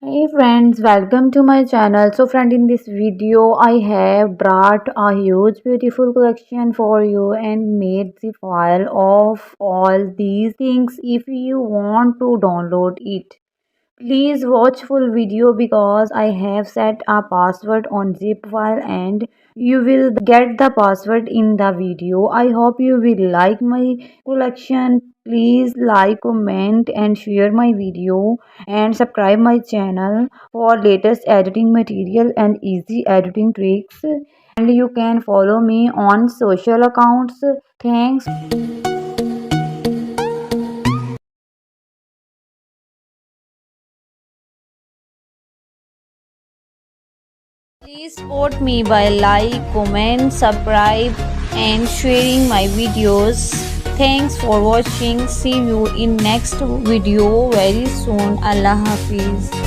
Hey friends, welcome to my channel. So friend, in this video I have brought a huge beautiful collection for you and made the file of all these things. If you want to download it, please watch full video because I have set a password on zip file and you will get the password in the video. I hope you will like my collection. Please like, comment and share my video and subscribe my channel for latest editing material and easy editing tricks. And you can follow me on social accounts. Thanks. Please support me by like, comment, subscribe and sharing my videos. Thanks for watching. See you in next video very soon. Allah Hafiz.